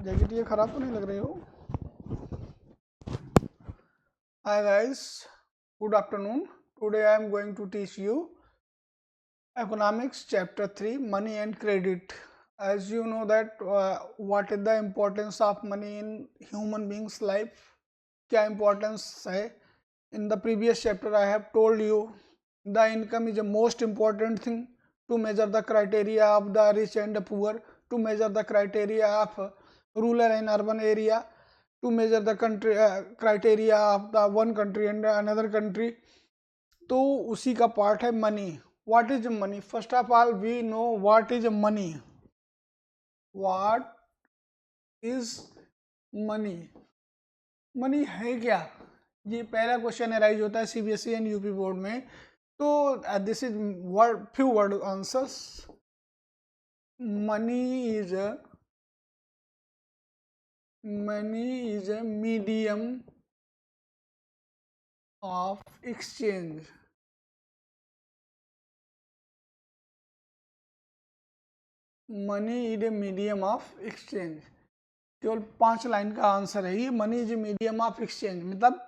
Jacket ये खराब तो नहीं लग रही हो? Hi guys, good afternoon. Today I am going to teach you economics chapter 3, money and credit. As you know that what is the importance of money in human beings life? क्या importance है? In the previous chapter I have told you the income is the most important thing to measure the criteria of the rich and the poor, to measure the criteria of rural and urban area, to measure the country criteria of the one country and another country. तो उसी का part है money. What is money? First of all we know what is money. What is money? Money है क्या? ये पहला question arise होता है सीबीएसई एंड यूपी बोर्ड में. तो this is word few word answers. Money is a medium of exchange. Money is a medium of exchange. केवल 5 line का आंसर है ये. Money is a medium of exchange मतलब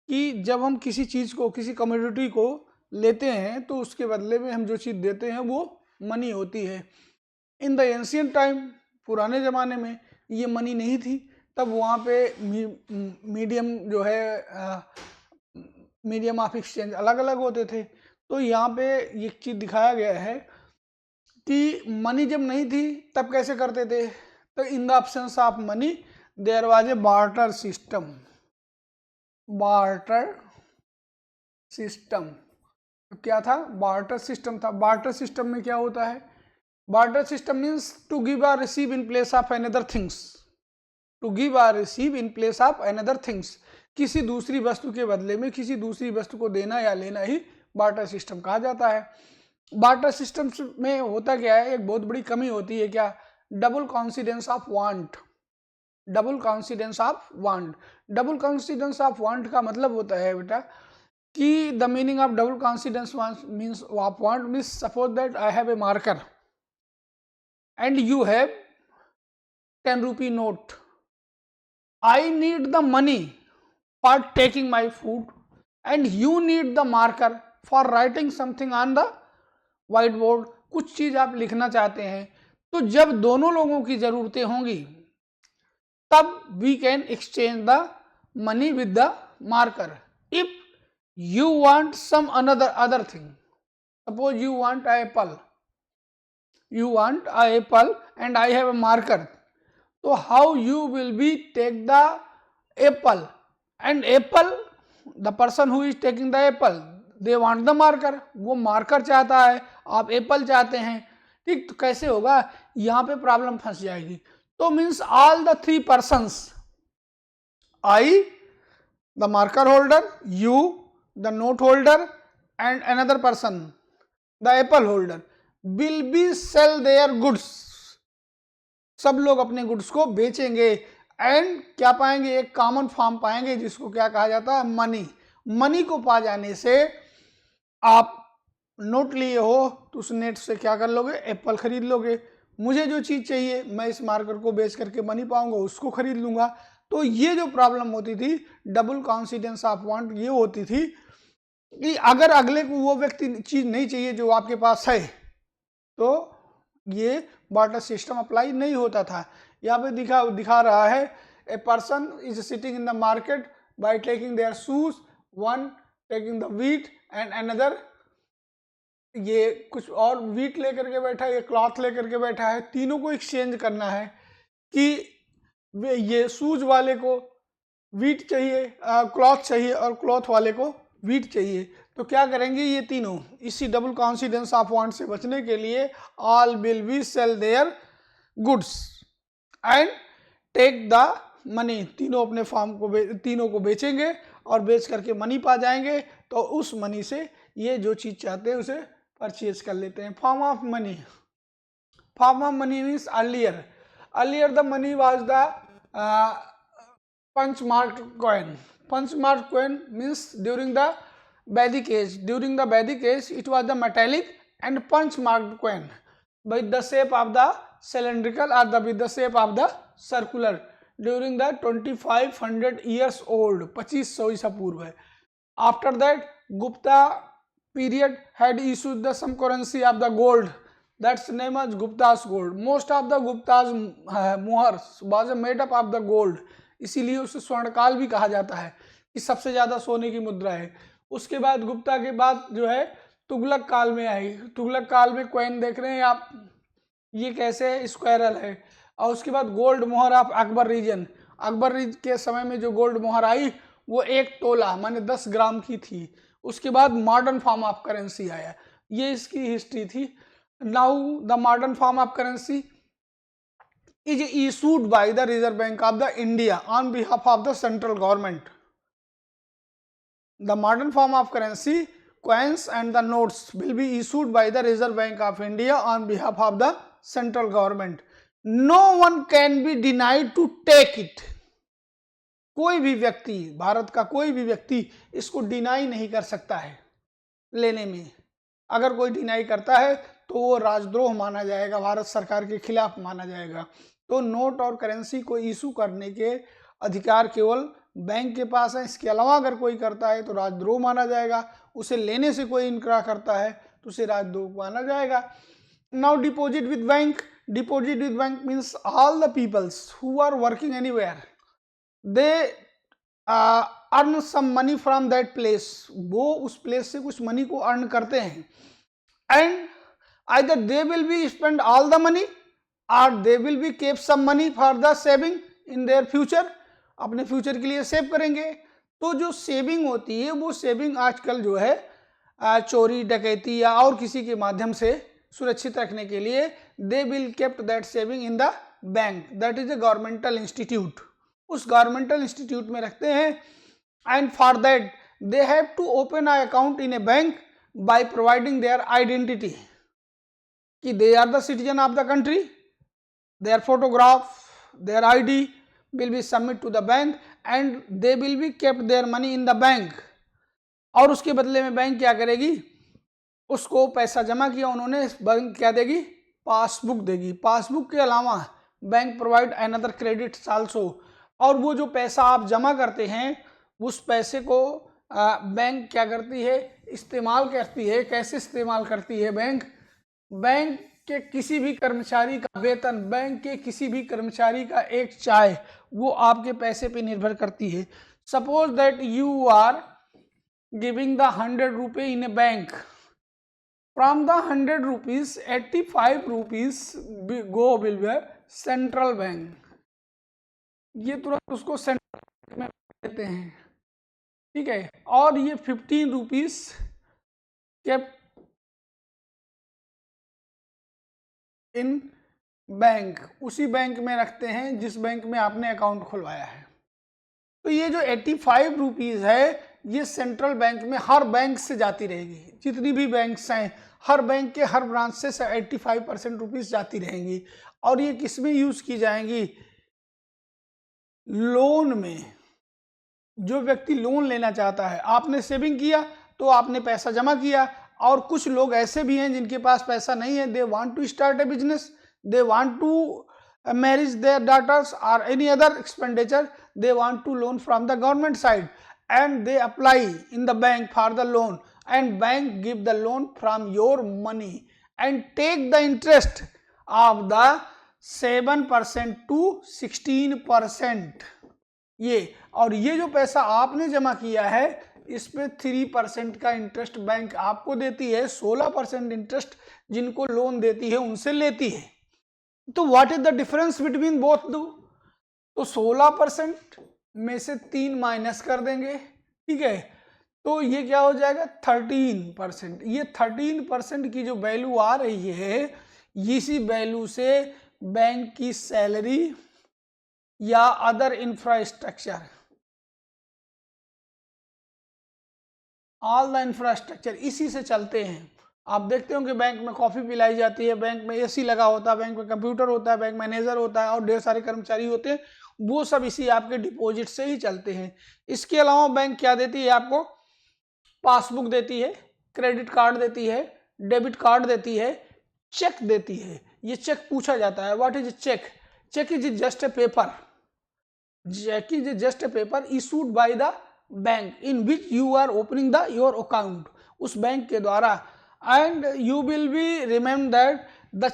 कि जब हम किसी चीज़ को, किसी कमोडिटी को लेते हैं तो उसके बदले में हम जो चीज़ देते हैं वो मनी होती है. इन द एंशिएंट टाइम, पुराने ज़माने में ये मनी नहीं थी. तब वहाँ पे मीडियम जो है मीडियम ऑफ एक्सचेंज अलग अलग होते थे. तो यहाँ पे ये चीज़ दिखाया गया है कि मनी जब नहीं थी तब कैसे करते थे. तो in the absence of money there was a barter system. Barter system क्या था? बार्टर सिस्टम था. बार्टर सिस्टम में क्या होता है? Barter system means to give और receive in place of another things. To give और receive in place of another things. किसी दूसरी वस्तु के बदले में किसी दूसरी वस्तु को देना या लेना ही बार्टर सिस्टम कहा जाता है. बार्टर सिस्टम में होता क्या है? एक बहुत बड़ी कमी होती है. क्या? Double coincidence of want. Double coincidence of want. Double coincidence of want का मतलब होता है बेटा कि the meaning of double coincidence means of want means suppose that I have a marker and you have 10 rupee note. I need the money for taking my food and you need the marker for writing something on the whiteboard. कुछ चीज आप लिखना चाहते हैं तो जब दोनों लोगों की जरूरतें होंगी तब we can exchange the money with the marker. If you want some other thing, suppose you want an apple, you want an apple and I have a marker. So how you will be take the apple and apple, the person who is taking the apple, they want the marker. वो marker चाहता है, आप Apple चाहते हैं. ठीक, तो कैसे होगा? यहाँ पे प्रॉब्लम फंस जाएगी. तो means all the 3 persons, I the marker holder, you the note holder and another person the apple holder will be sell their goods. सब लोग अपने गुड्स को बेचेंगे एंड क्या पाएंगे? एक कॉमन फॉर्म पाएंगे जिसको क्या कहा जाता है? मनी. मनी को पा जाने से आप नोट लिए हो तो उस नेट से क्या कर लोगे? एप्पल खरीद लोगे. मुझे जो चीज़ चाहिए मैं इस मार्कर को बेच करके मनी पाऊंगा, उसको खरीद लूंगा. तो ये जो प्रॉब्लम होती थी डबल कॉन्सिडेंस ऑफ वांट, ये होती थी कि अगर अगले को वो व्यक्ति चीज़ नहीं चाहिए जो आपके पास है तो ये बार्टर सिस्टम अप्लाई नहीं होता था. यहाँ पे दिखा रहा है a person is sitting in the market by taking their shoes, one taking the wheat and another, ये कुछ और व्हीट लेकर के बैठा है, ये क्लॉथ लेकर के बैठा है. तीनों को एक्सचेंज करना है कि ये शूज वाले को व्हीट चाहिए, क्लॉथ चाहिए और क्लॉथ वाले को व्हीट चाहिए. तो क्या करेंगे ये तीनों? इसी double coincidence of want say बचने के लिए all will be sell their goods and take the money. तीनों अपने फार्म को तीनों को बेचेंगे और बेच करके मनी पा जाएंगे. तो उस मनी से ये जो चीज़ चाहते हैं उसे परचेज कर लेते हैं. Form of money. Form of money means earlier the money was the punch mark coin. Punch mark coin means during the Vedic age. During the Vedic age, it was the metallic and punch marked coin with the shape of the cylindrical or with the shape of the circular during the 2500 years old, 2500 ईसा पूर्व है. After that Gupta period had issued the some currency of the gold that's name as Gupta's gold. Most of the Gupta's Mohr's was made up of the gold, इसीलिए उसे स्वर्णकाल भी कहा जाता है कि सबसे ज्यादा सोने की मुद्रा है. उसके बाद गुप्ता के बाद जो है तुगलक काल में आई. तुगलक काल में कॉइन देख रहे हैं आप, ये कैसे स्क्वायरल है. और उसके बाद गोल्ड मोहर of Akbar region, Akbar region के समय में जो गोल्ड मोहर आई वो 1 तोला माने 10 ग्राम की थी. उसके बाद मॉडर्न फॉर्म ऑफ करेंसी आया. ये इसकी हिस्ट्री थी. Now the modern form of currency is issued by the reserve bank of the India on behalf of the central government. The modern form of currency coins and the notes will be issued by the Reserve Bank of India on behalf of the central government. No one can be denied to take it. कोई भी व्यक्ति, भारत का कोई भी व्यक्ति इसको deny नहीं कर सकता है लेने में. अगर कोई डिनाई करता है तो वो राजद्रोह माना जाएगा, भारत सरकार के खिलाफ माना जाएगा. तो नोट और करेंसी को इशू करने के अधिकार केवल बैंक के पास है. इसके अलावा अगर कोई करता है तो राजद्रोह माना जाएगा. उसे लेने से कोई इनकार करता है तो उसे राजद्रोह माना जाएगा. Now deposit with bank. Deposit with bank means all the peoples who are working anywhere they earn some money from that place. वो उस प्लेस से कुछ मनी को अर्न करते हैं. And either they will be spend all the money और they will be keep some money for the saving in their future. अपने future के लिए सेव करेंगे. तो जो सेविंग होती है वो सेविंग आजकल जो है चोरी डकैती या और किसी के माध्यम से सुरक्षित रखने के लिए they will kept that saving in the bank, that is a governmental institute. उस गवर्नमेंटल इंस्टीट्यूट में रखते हैं. And for that they have to open a account in a bank by providing their identity कि they are the citizen of the country. Their photograph, their ID will be submit to the bank and they will be kept their money in the bank. और उसके बदले में bank क्या करेगी, उसको पैसा जमा किया उन्होंने, बैंक क्या देगी, पासबुक देगी. पासबुक के अलावा bank provide another credit also. और वो जो पैसा आप जमा करते हैं उस पैसे को बैंक क्या करती है, इस्तेमाल करती है. कैसे इस्तेमाल करती है बैंक? बैंक के किसी भी कर्मचारी का वेतन, बैंक के किसी भी कर्मचारी का एक चाय वो आपके पैसे पे निर्भर करती है. Suppose that you are giving the 100 रुपये in a bank. From the 100 rupees 85 rupees go will be central bank. ये तुरंत उसको सेंट्रल बैंक में देते हैं. ठीक है. और ये 15 रुपीज केप्ट इन बैंक, उसी बैंक में रखते हैं जिस बैंक में आपने अकाउंट खुलवाया है. तो ये जो 85 रुपीज है ये सेंट्रल बैंक में हर बैंक से जाती रहेगी. जितनी भी बैंक्स हैं हर बैंक के हर ब्रांच से 85% रुपीज जाती रहेंगी. और ये किस में यूज की जाएंगी? लोन में. जो व्यक्ति लोन लेना चाहता है, आपने सेविंग किया तो आपने पैसा जमा किया. और कुछ लोग ऐसे भी हैं जिनके पास पैसा नहीं है, they want to start a business, they want to marriage their daughters और any other expenditure, they want to loan from the government side and they apply in the bank for the loan and bank give the loan from your money and take the interest of the 7% to 16%. ये और ये जो पैसा आपने जमा किया है इस पे 3% का इंटरेस्ट बैंक आपको देती है. 16% इंटरेस्ट जिनको लोन देती है उनसे लेती है. तो what is the difference between both दो? तो 16% में से 3 माइनस कर देंगे. ठीक है. तो ये क्या हो जाएगा, 13%. ये 13% की जो वैल्यू आ रही है, इसी वैल्यू से बैंक की सैलरी या other infrastructure, all the infrastructure इसी से चलते हैं. आप देखते हो कि बैंक में कॉफ़ी पिलाई जाती है, बैंक में एसी लगा होता है, बैंक में कंप्यूटर होता है, बैंक मैनेजर होता है और ढेर सारे कर्मचारी होते हैं. वो सब इसी आपके डिपॉजिट से ही चलते हैं. इसके अलावा बैंक क्या देती है आपको? पासबुक देती है, क्रेडिट कार्ड देती है, डेबिट कार्ड देती है, चेक देती है. ये चेक पूछा जाता है, what is cheque? Cheque is just a paper, cheque is just a paper issued by the bank in which you are opening the your account, उस बैंक के द्वारा, and you will be remember that the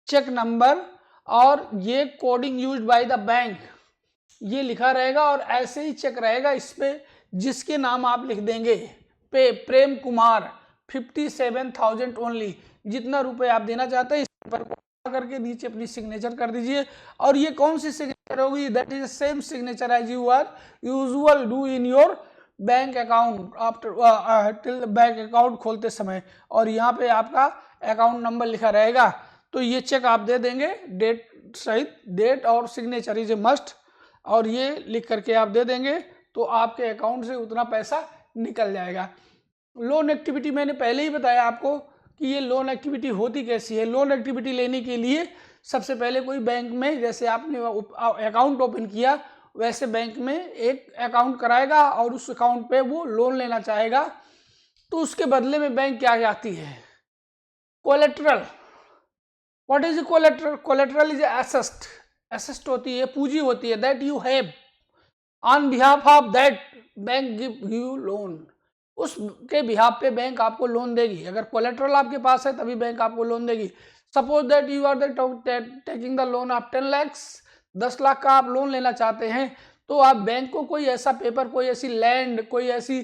cheque number और ये coding used by the bank, ये लिखा रहेगा और ऐसे ही चेक रहेगा इस पे, जिसके नाम आप लिख देंगे पे प्रेम कुमार 57,000 ओनली, जितना रुपए आप देना चाहते हैं इस पेपर को करके नीचे अपनी सिग्नेचर कर दीजिए। और ये कौन सी सिग्नेचर होगी, that is same signature as you are usual do in your bank account after till bank account खोलते समय, और यहाँ पे आपका अकाउंट नंबर लिखा रहेगा। तो ये चेक आप दे देंगे डेट सहित, डेट और सिग्नेचर इज ए मस्ट, और ये लिख करके आप दे देंगे तो आपके अकाउंट से उतना पैसा निकल जाएगा। लोन एक्टिविटी मैंने पहले ही बताया आपको कि ये लोन एक्टिविटी होती कैसी है। लोन एक्टिविटी लेने के लिए सबसे पहले कोई बैंक में, जैसे आपने अकाउंट ओपन किया वैसे बैंक में एक अकाउंट कराएगा और उस अकाउंट पे वो लोन लेना चाहेगा, तो उसके बदले में बैंक क्या चाहती है, collateral. What is collateral? Collateral is asset, asset होती है, पूंजी होती है, that you have on behalf of that bank give you loan, उसके बिहाफ पे बैंक आपको लोन देगी। अगर कोलेट्रल आपके पास है तभी बैंक आपको लोन देगी। Suppose that you are taking the loan of 10 lakh, 10 lakh का आप लोन लेना चाहते हैं, तो आप बैंक को कोई ऐसा पेपर, कोई ऐसी लैंड, कोई ऐसी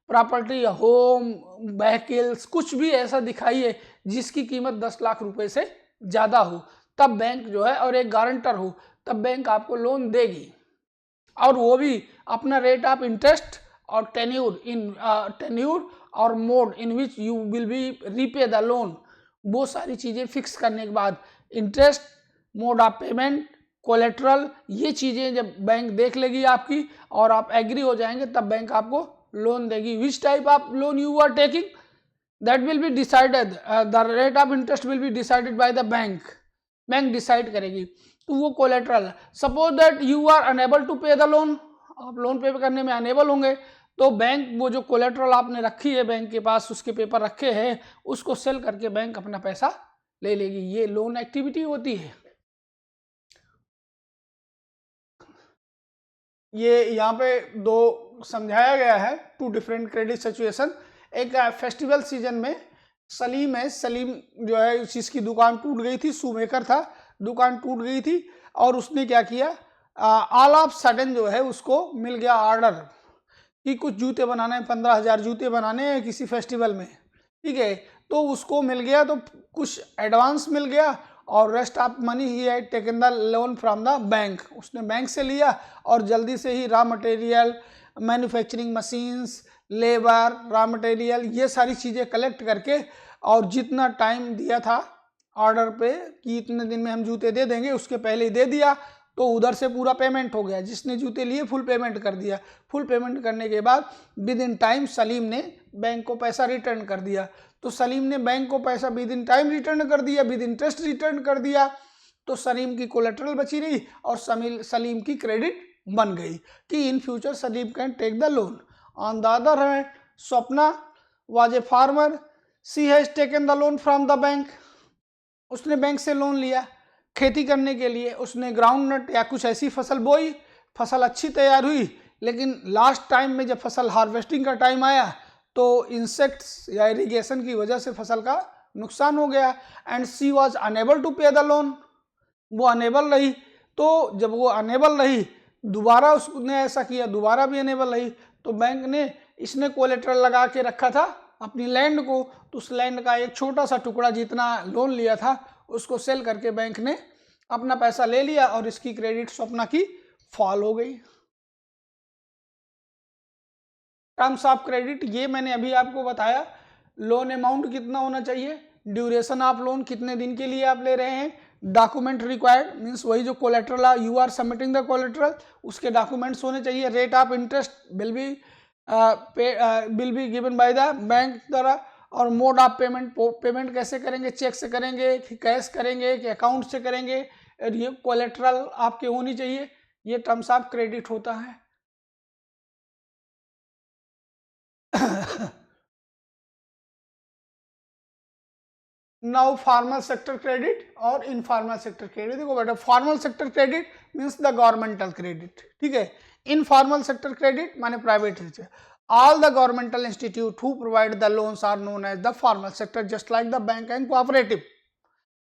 प्रॉपर्टी, होम, व्हीकल्स, कुछ भी ऐसा दिखाइए जिसकी कीमत 10 लाख रुपए से ज़्यादा हो, तब बैंक जो है, और एक गारंटर हो, तब बैंक आपको लोन देगी। और वो भी अपना रेट ऑफ इंटरेस्ट और टेन्यूर और mode in which you will B repay the loan, वो सारी चीज़ें फिक्स करने के बाद interest, mode of payment, collateral, ये चीज़ें जब बैंक देख लेगी आपकी और आप एग्री हो जाएंगे, तब बैंक आपको लोन देगी। Which type of loan you are taking, that will be decided, the rate of interest will be decided by the bank, bank decide करेगी। तो वो collateral, suppose that you are unable to pay the loan, आप loan pay करने में enable होंगे, तो bank वो जो कोलेट्रल आपने रखी है बैंक के पास, उसके पेपर रखे हैं, उसको सेल करके बैंक अपना पैसा ले लेगी। ये लोन एक्टिविटी होती है। ये यहाँ पे दो समझाया गया है, टू डिफरेंट क्रेडिट सिचुएशन। एक फेस्टिवल सीजन में सलीम है, सलीम जो है जिसकी दुकान टूट गई थी, शूमेकर था, दुकान टूट गई थी, और उसने क्या किया, ऑल ऑफ सडन जो है उसको मिल गया ऑर्डर कि कुछ जूते बनाने हैं, 15,000 जूते बनाने हैं किसी फेस्टिवल में, ठीक है। तो उसको मिल गया, तो कुछ एडवांस मिल गया और रेस्ट ऑफ मनी ही है taken the loan from the bank, उसने बैंक से लिया और जल्दी से ही raw material, manufacturing machines, labour, raw material, ये सारी चीज़ें कलेक्ट करके, और जितना टाइम दिया था ऑर्डर पे कि इतने दिन में हम जूते दे देंगे, उसके पहले ही दे दिया, तो उधर से पूरा पेमेंट हो गया। जिसने जूते लिए फुल पेमेंट कर दिया। फुल पेमेंट करने के बाद विद इन टाइम सलीम ने बैंक को पैसा रिटर्न कर दिया। तो सलीम ने बैंक को पैसा विद इन टाइम रिटर्न कर दिया, विद इंटरेस्ट रिटर्न कर दिया, तो सलीम की कोलेट्रल बची रही और सलीम की क्रेडिट बन गई कि in future Salim can take the loan. On the other hand Swapna was a farmer, she has taken the loan from the bank, उसने बैंक से लोन लिया खेती करने के लिए। उसने ग्राउंड नट या कुछ ऐसी फसल बोई, फसल अच्छी तैयार हुई, लेकिन लास्ट टाइम में जब फसल हार्वेस्टिंग का टाइम आया तो इंसेक्ट्स या इरिगेशन की वजह से फसल का नुकसान हो गया, and she was unable to pay the loan, वो अनेबल रही। तो जब वो अनेबल रही, दोबारा उसने ऐसा किया, दोबारा भी अनेबल रही, तो बैंक ने, इसने कोलेट्रल लगा के रखा था अपनी लैंड को, तो उस लैंड का एक छोटा सा टुकड़ा जितना लोन लिया था उसको सेल करके बैंक ने अपना पैसा ले लिया और इसकी क्रेडिट स्वप्ना की फॉल हो गई। टर्म्स ऑफ क्रेडिट ये मैंने अभी आपको बताया। लोन अमाउंट कितना होना चाहिए, ड्यूरेशन ऑफ लोन कितने दिन के लिए आप ले रहे हैं, डॉक्यूमेंट रिक्वायर्ड मीन्स वही जो collateral you are submitting the collateral, उसके डॉक्यूमेंट्स होने चाहिए। Rate of interest will be given by the bank द्वारा, और मोड ऑफ पेमेंट, पेमेंट कैसे करेंगे, चेक से करेंगे कि कैश करेंगे कि अकाउंट से करेंगे, और ये कोलेट्रल आपके होनी चाहिए। ये टर्म्स ऑफ क्रेडिट होता है। नाउ फॉर्मल सेक्टर क्रेडिट और इनफॉर्मल सेक्टर क्रेडिट। देखो बेटा, formal sector credit means the governmental credit, ठीक है। इनफॉर्मल सेक्टर क्रेडिट माने private sector. All the governmental institute who provide the loans are known as the formal sector, just like the bank and cooperative.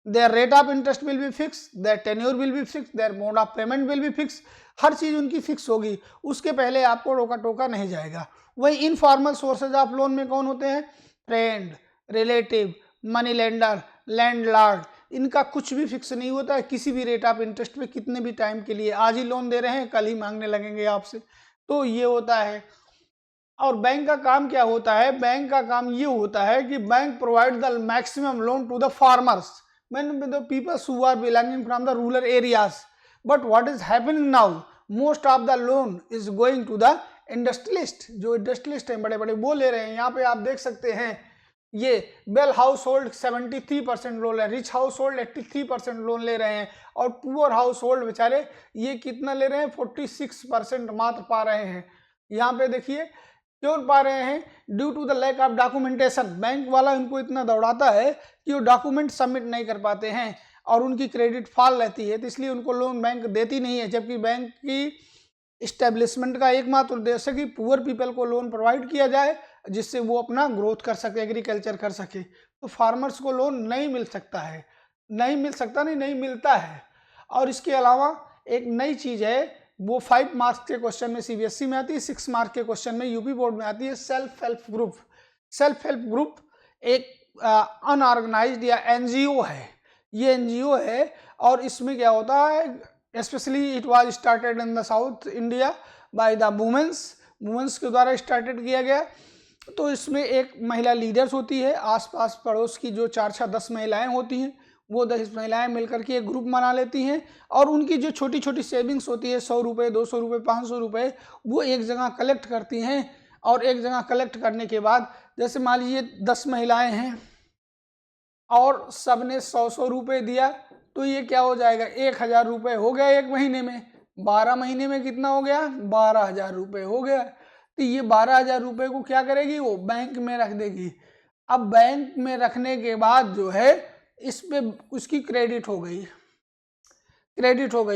Their rate of interest will be fixed, their tenure will be fixed, their mode of payment will be fixed। हर चीज उनकी fix होगी, उसके पहले आपको रोका टोका नहीं जाएगा। वही इनफॉर्मल सोर्सेज ऑफ लोन में कौन होते हैं? Friend, relative, money lender, landlord, इनका कुछ भी फिक्स नहीं होता है। किसी भी रेट ऑफ इंटरेस्ट पे कितने भी टाइम के लिए, आज ही लोन दे रहे हैं कल ही मांगने लगेंगे आपसे, तो ये होता है। और बैंक का काम क्या होता है? बैंक का काम ये होता है कि bank provide the maximum loan to the farmers when the people who are belonging from the rural areas, but what is happening now, most of the loan is going to the industrialist। जो industrialist हैं बड़े बड़े वो ले रहे हैं। यहाँ पे आप देख सकते हैं ये वेल हाउस होल्ड 73% लोन है, रिच हाउस होल्ड 83% लोन ले रहे हैं, और पुअर हाउस होल्ड बेचारे ये कितना ले रहे हैं? 46% मात्र पा रहे हैं। यहाँ पे देखिए क्यों पा रहे हैं? Due to the lack of documentation. Bank वाला इनको इतना दौड़ाता है कि वो डॉक्यूमेंट सबमिट नहीं कर पाते हैं और उनकी क्रेडिट फॉल रहती है, तो इसलिए उनको लोन बैंक देती नहीं है। जबकि बैंक की इस्टेब्लिशमेंट का एकमात्र उद्देश्य है कि पुअर पीपल को लोन प्रोवाइड किया जाए जिससे वो अपना ग्रोथ कर सके, एग्रीकल्चर कर सके। तो फार्मर्स को लोन नहीं मिल सकता है, नहीं मिल सकता, नहीं मिलता है। और इसके अलावा एक नई चीज़ है, वो 5 मार्क्स के क्वेश्चन में सीबीएसई में आती है, 6 मार्क्स के क्वेश्चन में यूपी बोर्ड में आती है, self help group. Self help group एक अनऑर्गेनाइज्ड या एनजीओ है, ये एनजीओ है। और इसमें क्या होता है, specially it was started in the south India by the womens के द्वारा स्टार्टेड किया गया। तो इसमें एक महिला लीडर्स होती है, आसपास पड़ोस की जो 4-10 महिलाएं होती हैं, वो 10 महिलाएं मिलकर के एक ग्रुप बना लेती हैं, और उनकी जो छोटी छोटी सेविंग्स होती है 100 रुपये, 200 रुपये, 500 रुपये, वो एक जगह कलेक्ट करती हैं। और एक जगह कलेक्ट करने के बाद, जैसे मान लीजिए 10 महिलाएं हैं और सब ने 100 रुपये दिया, तो ये क्या हो जाएगा? 1000 रुपये हो गया एक महीने में। 12 महीने में कितना हो गया? 12,000 रुपये हो गया। तो ये 12,000 रुपये को क्या करेगी? वो बैंक में रख देगी। अब बैंक में रखने के बाद जो है इस पे उसकी क्रेडिट हो गई,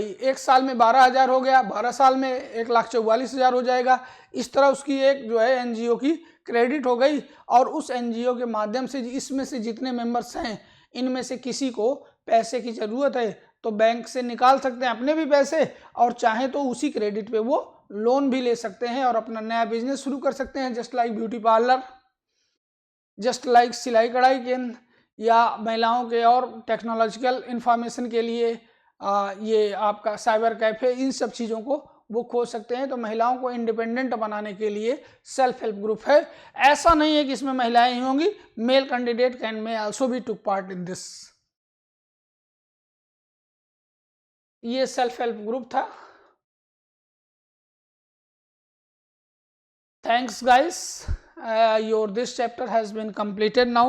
एक साल में 12,000 हो गया, 12 साल में 1,44,000 हो जाएगा। इस तरह उसकी एक जो है एनजीओ की क्रेडिट हो गई, और उस एनजीओ के माध्यम से इसमें से जितने मेंबर्स हैं, इनमें से किसी को पैसे की ज़रूरत है तो बैंक से निकाल सकते हैं अपने भी पैसे, और चाहे तो उसी क्रेडिट पे वो लोन भी ले सकते हैं और अपना नया बिजनेस शुरू कर सकते हैं। Just like beauty parlour, just like सिलाई कढ़ाई केंद्र, या महिलाओं के और टेक्नोलॉजिकल इंफॉर्मेशन के लिए ये आपका साइबर कैफे, इन सब चीज़ों को वो खोज सकते हैं। तो महिलाओं को इंडिपेंडेंट बनाने के लिए सेल्फ हेल्प ग्रुप है। ऐसा नहीं है कि इसमें महिलाएं ही होंगी, male candidate can may also be took part in this. ये सेल्फ हेल्प ग्रुप था। Thanks guys, your this chapter has been completed now।